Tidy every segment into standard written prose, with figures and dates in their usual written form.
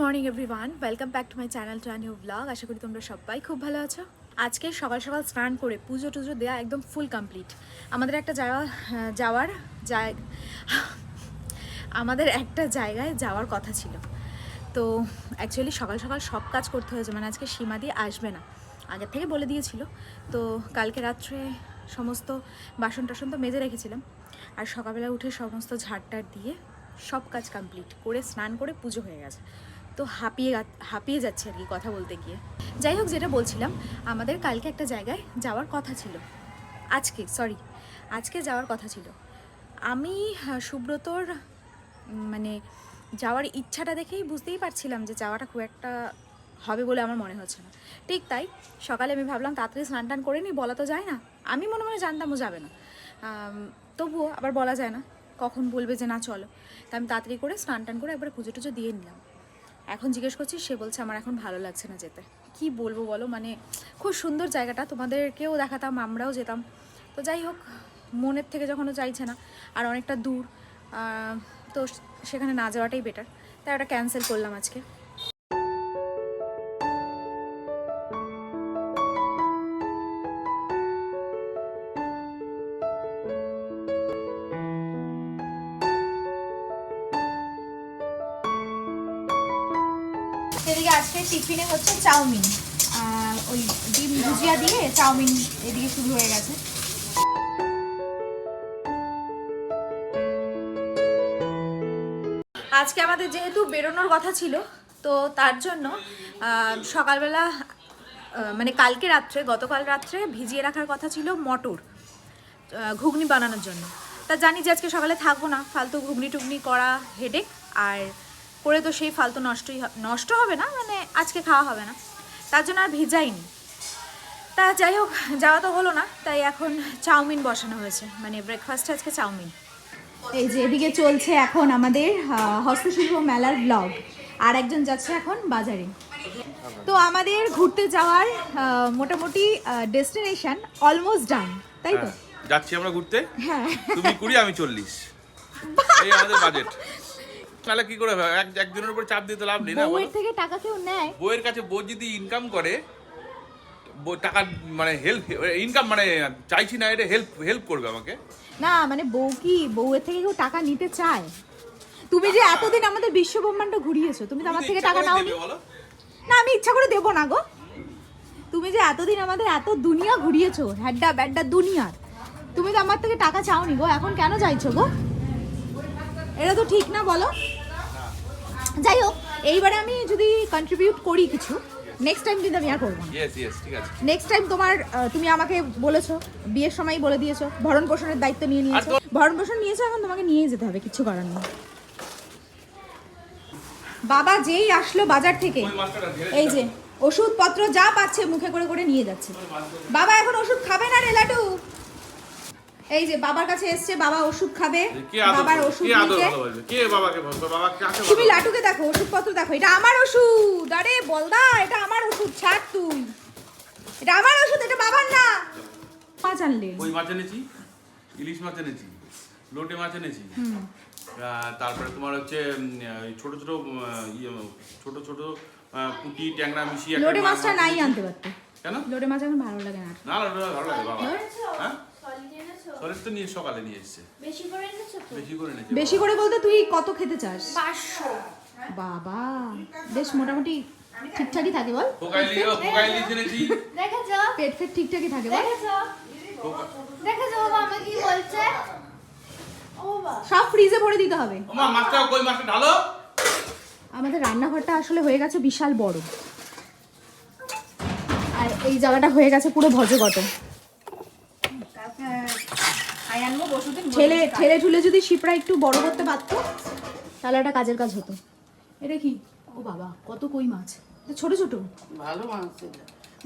Morning everyone, welcome back to my channel to a new blog. আশা করি তোমরা সবাই খুব ভালো আছো। আজকে সকাল সকাল স্নান করে পুজো টুজো দেওয়া একদম ফুল কমপ্লিট। আমাদের একটা জায়গায় যাওয়ার কথা ছিল। তো অ্যাকচুয়ালি সকাল সকাল সব কাজ করতে হয়েছে, মানে আজকে সীমাদি আসবে না, আগের থেকে বলে দিয়েছিল। তো কালকে রাত্রে সমস্ত বাসন টাসন তো মেজে রেখেছিলাম, আর সকালবেলা উঠে সমস্ত ঝাড়টার দিয়ে সব কাজ কমপ্লিট করে স্নান করে পুজো হয়ে গেছে। তো হাঁপিয়ে যাচ্ছে আর কি কথা বলতে গিয়ে। যাই হোক, যেটা বলছিলাম, আমাদের কালকে একটা জায়গায় যাওয়ার কথা ছিল, আজকে যাওয়ার কথা ছিল। আমি সুব্রতর মানে যাওয়ার ইচ্ছাটা দেখেই বুঝতেই পারছিলাম যে যাওয়াটা খুব একটা হবে বলে আমার মনে হচ্ছে না। ঠিক তাই সকালে আমি ভাবলাম তাড়াতাড়ি স্নান টান করে নিই, বলা তো যায় না। আমি মনে মনে জানতামও যাবে না, তবুও আবার বলা যায় না কখন বলবে যে না চলো। তা আমি তাড়াতাড়ি করে স্নান টান করে একবারে পুজো টুজো দিয়ে নিলাম। এখন জিজ্ঞেস করছি, সে বলছে আমার এখন ভালো লাগছে না যেতে। কি বলবো বলো, মানে খুব সুন্দর জায়গাটা, তোমাদেরকেও দেখাতাম, আমরাও যেতাম। তো যাই হোক, মনের থেকে যখনও চাইছে না, আর অনেকটা দূর, তো সেখানে না যাওয়াটাই বেটার। তাই ওটা ক্যান্সেল করলাম আজকে। এদিকে আজকে টিফিনে হচ্ছে চাউমিন, ওই ডিম ভুজিয়া দিয়ে চাউমিন এদিকে শুরু হয়ে গেছে। আজকে আমাদের যেহেতু বেরোনোর কথা ছিল, তো তার জন্য সকালবেলা মানে গতকাল রাত্রে ভিজিয়ে রাখার কথা ছিল মটর, ঘুগনি বানানোর জন্য। তা জানি যে আজকে সকালে থাকবো না, ফালতু ঘুগনি টুগনি করা হেডেক, আর করে তো সেই ফালতু নষ্ট হবে না, মানে আজকে খাওয়া হবে না, তার জন্য আর ভিজাইনি। তা যাই হোক, যাওয়া তো হলো না, তাই এখন চাউমিন বসানো হয়েছে, মানে ব্রেকফাস্টে আজকে চাউমিন। এই যে এদিকে চলছে এখন আমাদের হস্তশিল্প মেলার ব্লগ, আর একজন যাচ্ছে এখন বাজারে। তো আমাদের ঘুরতে যাওয়ার মোটামুটি ডেস্টিনেশন অলমোস্ট ডান, তাই তো? যাচ্ছি আমরা ঘুরতে। হ্যাঁ, তুমি 20 আমি 40, এই আমাদের বাজেট। তাহলে কি করে হবে? একজনের উপর চাপ দিতে লাভ নেই না। বউয়ের থেকে টাকা কেউ নেয়? বউয়ের কাছে বউ যদি ইনকাম করে, টাকা মানে হেল্প ইনকাম মানে চাইছি না, এটা হেল্প করবে আমাকে না, মানে বউয়ের থেকে কেউ টাকা নিতে চায়? তুমি যে এতদিন আমাদের বিশ্ব ব্রহ্মাণ্ড ঘুরিয়েছো, তুমি তো আমার থেকে টাকা নাওনি। না, আমি ইচ্ছা করে দেবো না গো। তুমি যে এতদিন আমাদের এত দুনিয়া ঘুরিয়েছো, হ্যাড্ডা ব্যাড্ডা দুনিয়ার, তুমি তো আমার থেকে টাকা চাওনি গো, এখন কেন চাইছো গো? এটা তো ঠিক না, বলো? যাই হোক, এইবারে আমি যদি কন্ট্রিবিউট করি কিছু, নেক্সট টাইম কিন্তু আমি আর করবো না। ঠিক আছে। নেক্সট টাইম তুমি আমাকে বলেছো, বিয়ের সময় বলে দিয়েছো, ভরণ পোষণের দায়িত্ব নিয়েছো, ভরণ পোষণ নিয়েছো, এখন তোমাকে নিয়েই যেতে হবে, কিছু করার নেই। বাবা যেই আসলো বাজার থেকে, এই যে ওষুধপত্র যা পাচ্ছে মুখে করে করে নিয়ে যাচ্ছে। বাবা এখন ওষুধ খাবে না রে লাটু। এই যে বাবার কাছে এসছে, বাবা ওষুধ খাবে, বাবার ওষুধ নিতে। তুমি লাটুকে দেখো, ওষুধপত্র দেখো, এটা আমার ওষুধ। আরে বলদা, এটা আমার ওষুধ, ছাড় তুই, এটা আমার ওষুধ, এটা বাবার না। মাছ আনলে? ওই মাছ এনেছি, ইলিশ মাছ এনেছি, লোটে মাছ এনেছি, তারপরে তোমার হচ্ছে ছোট ছোট পুঁটি ট্যাংরা মিশিয়ে। লোটে মাছটা নাই আনতে পারতে। কেন? লোটে মাছ এখন ভালো লাগে না। না, লোটে মাছ ভালো লাগে বাবা। হ্যাঁ, সলিড তো নিয়ে সকালে নিয়ে এসেছে। বেশি করে এনেছে। বেশি করে বলতে তুই কত খেতে চাস? 500। বাবা, বেশ মোটামুটি ঠিকঠাকই থাকে বল। পোকাইলি এনেছি। দেখেছো? পেট ঠিকঠাকই থাকে বল। দেখেছো বাবা আমাকে কি বলছে? ও বাবা, সব ফ্রিজে ভরে দিতে হবে। ওমা, মাছটা কই, মাছটা ঢালো। আমাদের রান্নাঘরটা আসলে হয়ে গেছে বিশাল বড়, আর এই জায়গাটা হয়ে গেছে পুরো ভজগট। ঠেলে ঠুলে যদি শিপরা একটু বড় করতে পারতো, তাহলে একটা কাজের কাজ হতো। এটা কি? ও বাবা, কত কই মাছ, ছোট ছোট ভালো মাছ।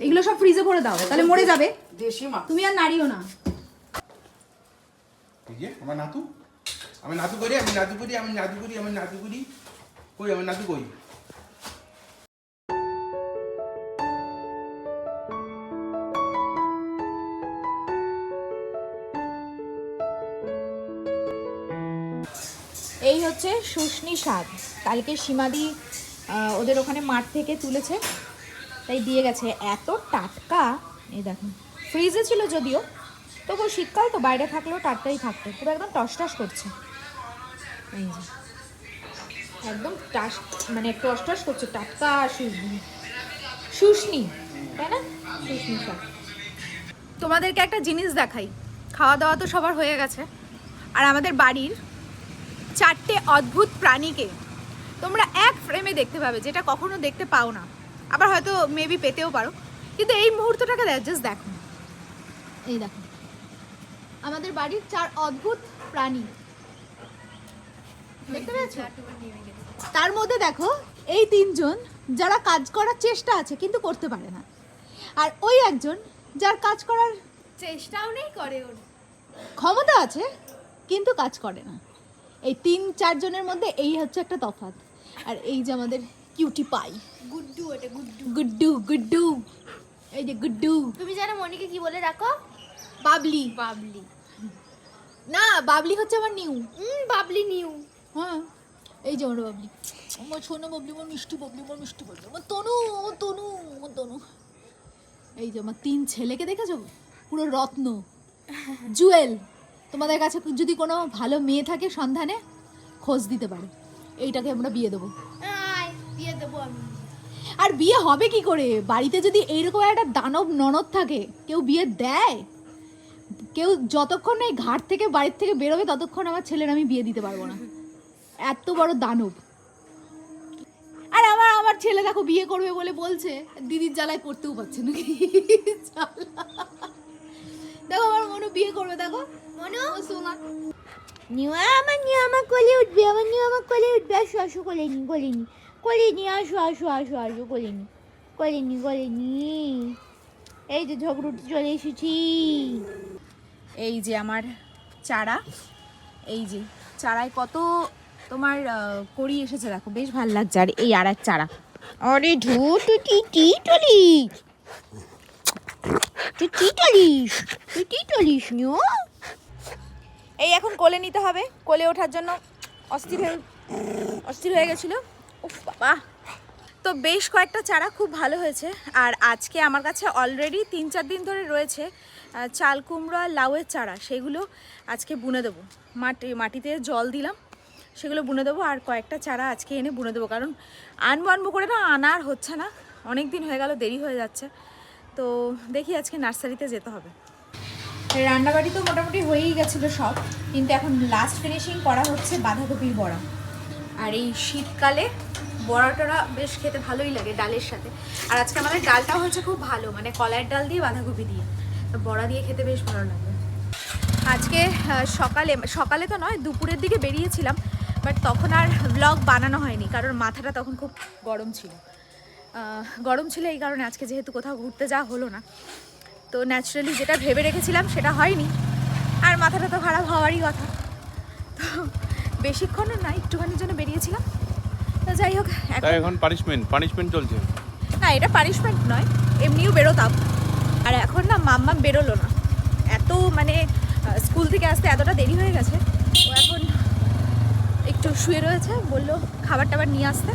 এগুলো সব ফ্রিজে ভরে দাও, তাহলে মরে যাবে। দেশি মাছ। তুমি আর নাড়িও না। আমার নাতু করি, আমি নাতু করি কই, আমার নাতু কই। এই হচ্ছে শুশনি শাক, কালকে সীমাদি ওদের ওখানে মাঠ থেকে তুলেছে, তাই দিয়ে গেছে। এত টাটকা, এই দেখুন, ফ্রিজে ছিল যদিও, তবু শীতকাল তো বাইরে থাকলেও টাটকাই থাকতো, পুরো একদম টসটস করছে। এই যে একদম মানে টসটস করছে, টাটকা শুশনি, তাই না? শুশনি শাক। তোমাদেরকে একটা জিনিস দেখাই, খাওয়া দাওয়া তো সবার হয়ে গেছে, আর আমাদের বাড়ির 4টে অদ্ভুত প্রাণীকে তোমরা এক ফ্রেমে দেখতে পাবে, যেটা কখনো দেখতে পাও না, আবার হয়তো মেবি পেতেও পারো, কিন্তু এই মুহূর্তটাকে জাস্ট দেখো। এই দেখো আমাদের বাড়ির 4 অদ্ভুত প্রাণী, দেখতে পেয়েছো? তার মধ্যে দেখো এই 3 জন যারা কাজ করার চেষ্টা আছে কিন্তু করতে পারে না, আর ওই একজন যার কাজ করার চেষ্টাও নেই, করে ওর ক্ষমতা আছে কিন্তু কাজ করে না। এই 3-4 জনের মধ্যে এই হচ্ছে একটা তফাৎ। আর এই যে আমাদের কিউটি পাই, গুড্ডু, এটা গুড্ডু। গুড্ডু গুড্ডু, এই যে গুড্ডু। তুমি জানো মনিকে কি বলে রাখো? বাবলি। বাবলি না, বাবলি হচ্ছে আমার নিউ। বাবলি নিউ। হ্যাঁ, এই যে আমার বাবলি, আমার সোনা বাবলি, আমার মিষ্টি বাবলি, আমার মিষ্টি বাবলি, আমার তনু, আমার তনু, আমার তনু। এই যে আমার 3 ছেলেকে দেখেছো, পুরো রত্ন, জুয়েল। তোমাদের কাছে যদি কোনো ভালো মেয়ে থাকে সন্ধানে, খোঁজ দিতে পারে, এইটাকে আমরা বিয়ে দেবো। বিয়ে দেবো আমি। আর বিয়ে হবে কি করে? বাড়িতে যদি এইরকম একটা দানব ননদ থাকে, কেউ বিয়ে দেয়? কেউ যতক্ষণ এই ঘাট থেকে বাড়ির থেকে বেরোবে ততক্ষণ আমার ছেলের আমি বিয়ে দিতে পারবো না, এত বড় দানব। আর আমার ছেলে দেখো বিয়ে করবে বলে বলছে, দিদির জ্বালায় করতেও পারছে না। দেখো আমার মনু বিয়ে করবে, দেখো মনু, সোনা। নিউ আমার কোলে উঠবে, আমার নিউ আমার কোলে উঠবে। আসো আসো, কোলে নি, কোলে নি, কোলে নি, আসো আসো আসো আসো, কোলে নি, কোলে নি, কোলে নি। এই যে ঝগড়ুটি চলে এসেছি। এই যে আমার চারা, এই যে চারায় কত তোমার কড়ি এসেছে, দেখো বেশ ভালো লাগছে। আর এই আর এক চারা, আরে ধু, তুই টিটলিস, তুই টিটলিস নিও। এই এখন কোলে নিতে হবে, কোলে ওঠার জন্য অস্থির হয়ে গেছিল। উফ বাবা। তো বেশ কয়েকটা চারা খুব ভালো হয়েছে, আর আজকে আমার কাছে অলরেডি 3-4 দিন ধরে রয়েছে চাল কুমড়ো আর লাউয়ের চারা, সেগুলো আজকে বুনে দেবো। মাটিতে জল দিলাম, সেগুলো বুনে দেবো। আর কয়েকটা চারা আজকে এনে বুনে দেবো, কারণ আনবো করে না, আনা আর হচ্ছে না, অনেক দিন হয়ে গেল, দেরি হয়ে যাচ্ছে। তো দেখি আজকে নার্সারিতে যেতে হবে। রান্নাবাড়ি তো মোটামুটি হয়েই গেছিলো সব, কিন্তু এখন লাস্ট ফিনিশিং করা হচ্ছে বাঁধাকপির বড়া। আর এই শীতকালে বড়াটা বেশ খেতে ভালোই লাগে ডালের সাথে। আর আজকে আমাদের ডালটাও হচ্ছে খুব ভালো, মানে কলাইয়ের ডাল দিয়ে বাঁধাকপি দিয়ে, তো বড়া দিয়ে খেতে বেশ ভালো লাগে। আজকে সকালে তো নয়, দুপুরের দিকে বেরিয়েছিলাম, বাট তখন আর ব্লগ বানানো হয়নি, কারণ মাথাটা তখন খুব গরম ছিল। এই কারণে আজকে যেহেতু কোথাও ঘুরতে যাওয়া হলো না, তো ন্যাচারালি যেটা ভেবে রেখেছিলাম সেটা হয়নি, আর মাথাটা তো খারাপ হওয়ারই কথা। তো বেশিক্ষণ না, একটুখানির জন্য বেরিয়েছিলাম। তো যাই হোক, এখন পানিশমেন্ট চলছে না, এটা পানিশমেন্ট নয়, এমনিও বেরোতাম। আর এখন না মাম্মা বেরোলো না, এত মানে স্কুল থেকে আসতে এতটা দেরি হয়ে গেছে, ও এখন একটু শুয়ে রয়েছে, বললো খাবার টাবার নিয়ে আসতে।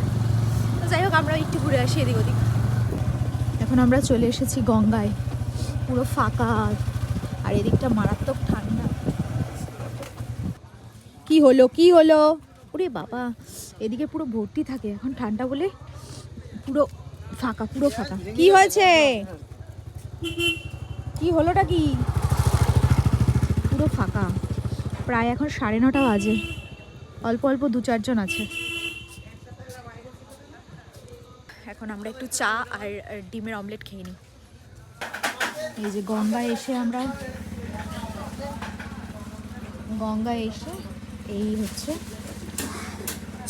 তো যাই হোক, আমরা একটু ঘুরে আসি এদিক ওদিক। এখন আমরা চলে এসেছি গঙ্গায়, পুরো ফাঁকা, আর এদিকটা মারাত্মক ঠান্ডা। কি হলো ওরে বাবা, এদিকে পুরো ভর্তি থাকে, এখন ঠান্ডা বলে পুরো ফাঁকা। কি হয়েছে, কি হলোটা কি? পুরো ফাঁকা, প্রায় এখন 9:30 বাজে, অল্প 2-4 জন আছে। এখন আমরা একটু চা আর ডিমের অমলেট খেয়ে নিই। এই যে গঙ্গায় এসে এই হচ্ছে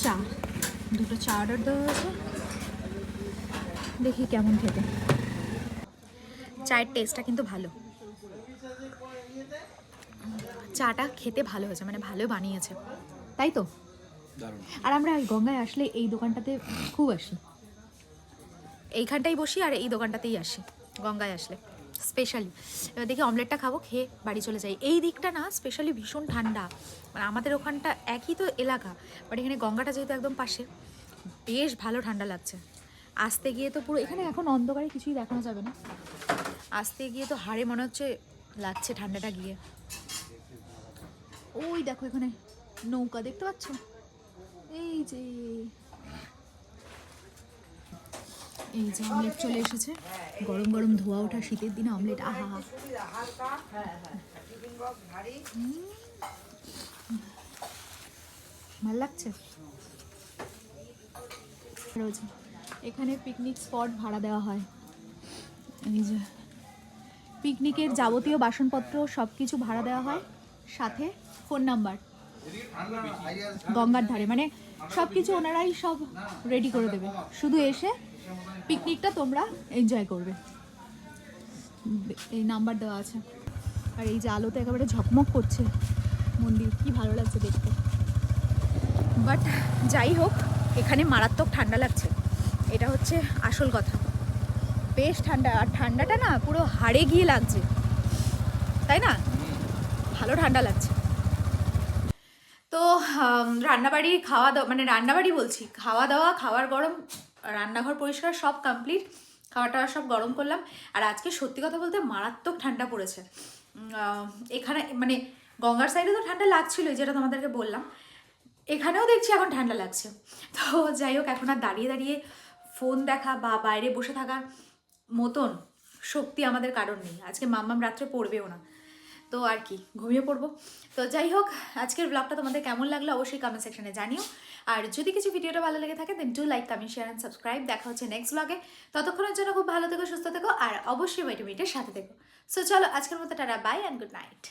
চা, 2টো চা অর্ডার দেওয়া হয়েছে, দেখি কেমন খেতে। চায়ের টেস্টটা কিন্তু ভালো, চাটা খেতে ভালো হয়েছে, মানে ভালো বানিয়েছে, তাই তো। আর আমরা গঙ্গায় আসলে এই দোকানটাতে খুব আসি, এইখানটাই বসি আর এই দোকানটাতেই আসি গঙ্গায় আসলে স্পেশালি। এবার দেখি অমলেটটা খাবো, খেয়ে বাড়ি চলে যাই। এই দিকটা না স্পেশালি ভীষণ ঠান্ডা, মানে আমাদের ওখানটা একই তো এলাকা, বাট এখানে গঙ্গাটা যেহেতু একদম পাশে, বেশ ভালো ঠান্ডা লাগছে। আসতে গিয়ে তো পুরো এখানে এখন অন্ধকারে কিছুই দেখানো যাবে না, আসতে গিয়ে তো হাড়ে মনে হচ্ছে লাগছে ঠান্ডাটা গিয়ে। ওই দেখো এখানে নৌকা দেখতে পাচ্ছ, এই যে অমলেট চলে এসেছে, গরম গরম ধোয়া ওঠা শীতের দিনে অমলেট, আহা হা। ভাল লাগছে। রয়েছে এখানে পিকনিক স্পট ভাড়া দেওয়া হয়, এই যে পিকনিকের যাবতীয় বাসনপত্র সব কিছু ভাড়া দেওয়া হয়, সাথে ফোন নাম্বার। গঙ্গার ধারে মানে সব কিছু ওনারাই সব রেডি করে দেবে, শুধু এসে পিকনিকটা তোমরা এনজয় করবে। এই নাম্বার দেওয়া আছে। আর এই যে আলোতে একেবারে ঝকমক করছে মন্দির, কি ভালো লাগছে দেখতে। বাট যাই হোক, এখানে মারাত্মক ঠান্ডা লাগছে, এটা হচ্ছে আসল কথা। বেশ ঠান্ডা, আর ঠান্ডাটা না পুরো হাড়ে গিয়ে লাগছে, তাই না? ভালো ঠান্ডা লাগছে। তো রান্নাবাড়ি খাওয়া দাওয়া, মানে রান্নাবাড়ি বলছি, খাওয়া দাওয়া, খাওয়ার গরম, রান্নাঘর পরিষ্কার সব কমপ্লিট, খাওয়া টাওয়া সব গরম করলাম। আর আজকে সত্যি কথা বলতে মারাত্মক ঠান্ডা পড়েছে এখানে, মানে গঙ্গার সাইডে তো ঠান্ডা লাগছিলই, যেটা তোমাদেরকে বললাম, এখানেও দেখছি এখন ঠান্ডা লাগছে। তো যাই হোক, এখন আর দাঁড়িয়ে দাঁড়িয়ে ফোন দেখা বা বাইরে বসে থাকার মতন শক্তি আমাদের কারণ নেই। আজকে মাম্মাম রাত্রে পড়বেও না, তো আর কি ঘুমিয়ে পড়বো। তো যাই হোক, আজকের ব্লগটা তোমাদের কেমন লাগলো অবশ্যই কমেন্ট সেকশনে জানিও। আর যদি কিছু ভিডিওটা ভালো লেগে থাকে then do like, comment, share and subscribe. দেখা হচ্ছে নেক্সট ব্লগে, ততক্ষণের জন্য খুব ভালো থেকো, সুস্থ থেকো, আর অবশ্যই ভাইটামিনের সাথে থেকো। সো চলো আজকের মতো tata, bye and good night.